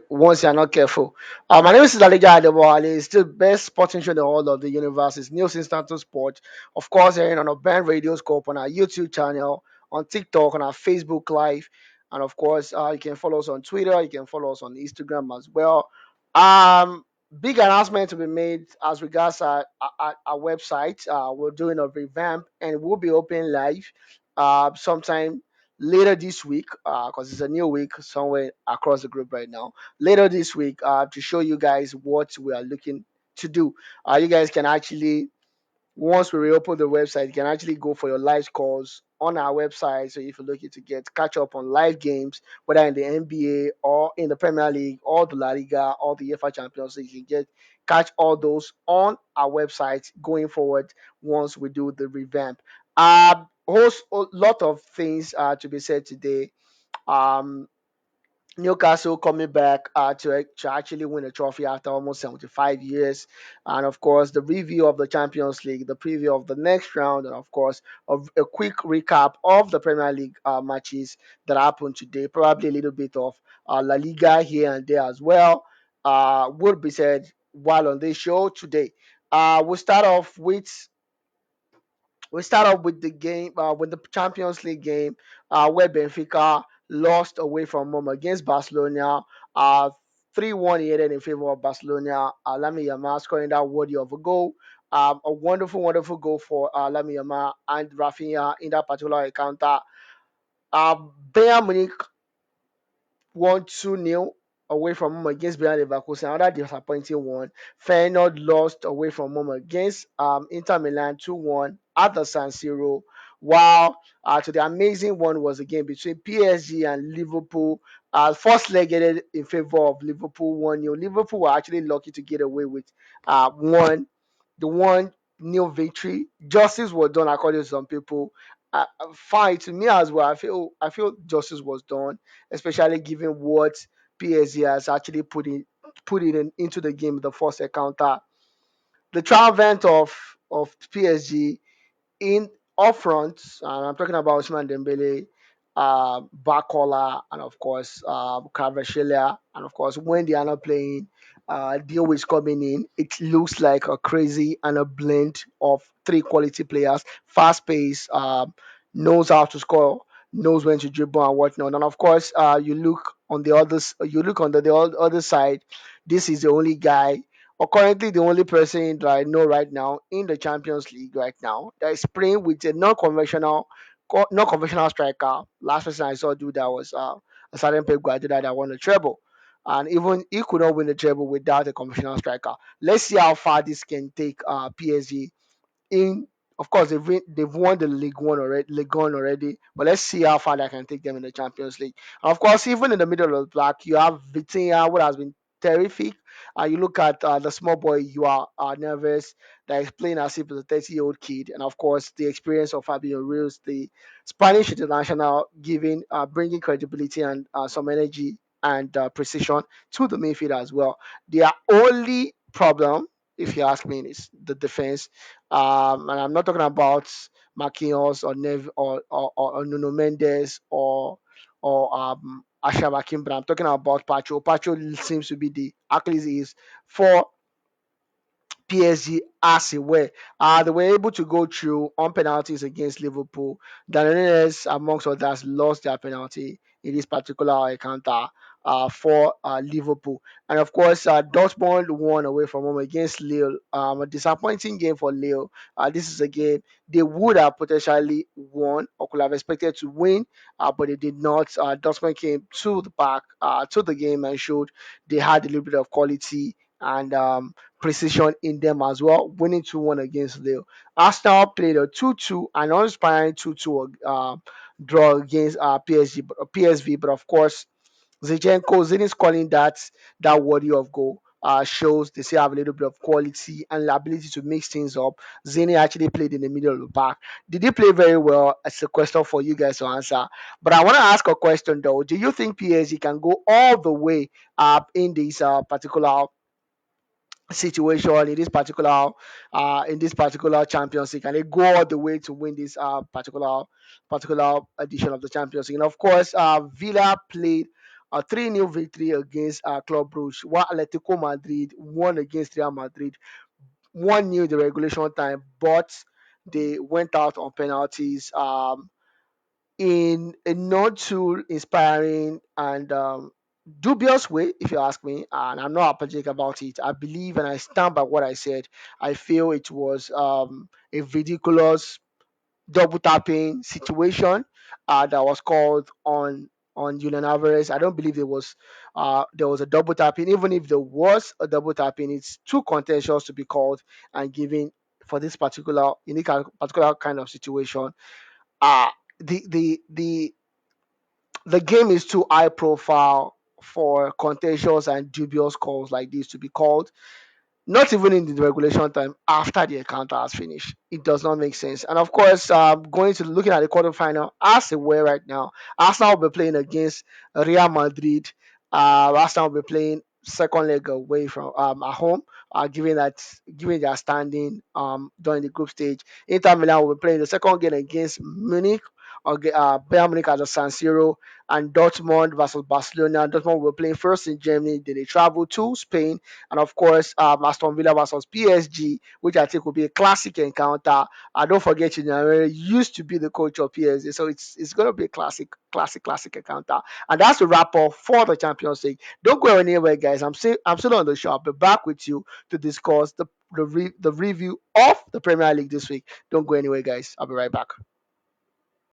once you're not careful. My name is Lalija Adewale. It's the best sporting show in the whole of the universe. It's News Instant Sport. Of course, hearing on our band radio scope on our YouTube channel, on TikTok, on our Facebook Live. And of course, you can follow us on Twitter. You can follow us on Instagram as well. Um, Big announcement to be made as regards our website. We're doing a revamp and we'll be open live sometime later this week because it's a new week somewhere across the group right now later this week to show you guys what we are looking to do. You guys can actually, once we reopen the website, you can actually go for your live calls on our website. So if you're looking to get catch up on live games, whether in the NBA or in the Premier League or the La Liga or the UEFA Champions League, you can get catch all those on our website going forward once we do the revamp. Host a lot of things to be said today. Um, Newcastle coming back to actually win a trophy after almost 75 years. And of course, the review of the Champions League, the preview of the next round, and of course, a quick recap of the Premier League matches that happened today. Probably a little bit of La Liga here and there as well. Would be said while on this show today. We'll start off with the game with the Champions League game where Benfica lost away from home against Barcelona. 3-1 headed in favor of Barcelona. Lamine Yamal scoring that worthy of a goal. A wonderful, wonderful goal for Lamine Yamal and Rafinha in that particular encounter. Uh, Bayern Munich won 2-0 away from home against Bayer Leverkusen. Another disappointing one. Feyenoord lost away from home against Inter Milan 2-1 at the San Siro. While to the amazing one was a game between PSG and Liverpool. First leg ended in favor of Liverpool 1-0. Liverpool were actually lucky to get away with the 1-0 victory. Justice was done according to some people. Fine to me as well. I feel justice was done, especially given what PSG has actually into the game in the first encounter. The triumphant of PSG in up front, and I'm talking about Ousmane Dembele, Bakola, and of course Kvaratskhelia, and of course when they are not playing, Dio is coming in. It looks like a crazy and a blend of three quality players, fast pace, knows how to score, knows when to dribble and whatnot. And of course, you look on the other side. This is the only guy or currently the only person that I know right now in the Champions League right now that is playing with a non-conventional striker. Last person I saw do that was a certain Pep Guardiola that won the treble, and even he could not win the treble without a conventional striker. Let's see how far this can take PSG in. Of course, they've won the League One already, but let's see how far that can take them in the Champions League. And of course, even in the middle of the pack, you have Vitinha, what has been terrific. You look at the small boy, you are nervous, that is playing as if he's a 30-year-old kid, and of course, the experience of Fabio Ruiz, the Spanish international, bringing credibility and some energy and precision to the midfield as well. Their only problem, if you ask me, is the defense. And I'm not talking about Marquinhos or or Nuno Mendes or Ashraf Hakim, but I'm talking about Pacho. Pacho seems to be the Achilles for PSG as it were. They were able to go through on penalties against Liverpool. Danilo, amongst others, lost their penalty in this particular encounter for Liverpool. And of course, Dortmund won away from home against Lille. A disappointing game for Lille. This is a game they would have potentially won or could have expected to win, but they did not. Dortmund came to the park, to the game, and showed they had a little bit of quality and precision in them as well, winning 2-1 against Lille. Arsenal played a 2-2, an uninspiring 2-2 draw against PSV, but of course, Zin's calling that worthy of goal. Shows they still have a little bit of quality and the ability to mix things up. Zini actually played in the middle of the park. Did he play very well? It's a question for you guys to answer. But I want to ask a question though. Do you think PSG can go all the way up in this particular situation in this particular Champions League, and they go all the way to win this particular edition of the Champions League? And of course, Villa played a 3-0 victory against Club Brugge, while Atletico Madrid won against Real Madrid 1-0 the regulation time, but they went out on penalties. In a not too inspiring and dubious way, if you ask me, and I'm not apologetic about it. I believe and I stand by what I said. I feel it was a ridiculous double tapping situation that was called on Julian Alvarez. I don't believe there was a double tapping. Even if there was a double tapping, it's too contentious to be called and given for this particular unique particular kind of situation. Uh the the the the game is too high profile for contentious and dubious calls like this to be called, not even in the regulation time after the encounter has finished. It does not make sense. And of course, going to looking at the quarterfinal, as it were right now, Arsenal will be playing against Real Madrid. Arsenal will be playing second leg away from at home. Given their standing during the group stage, Inter Milan will be playing the second game against Munich. Bayern Munich at the San Siro, and Dortmund versus Barcelona. Dortmund will be playing first in Germany, then they travel to Spain, and of course, Aston Villa versus PSG, which I think will be a classic encounter. Don't forget, Chinyere used to be the coach of PSG, so it's going to be a classic encounter. And that's a wrap up for the Champions League. Don't go anywhere, guys. I'm still on the show. I'll be back with you to discuss the review of the Premier League this week. Don't go anywhere, guys. I'll be right back.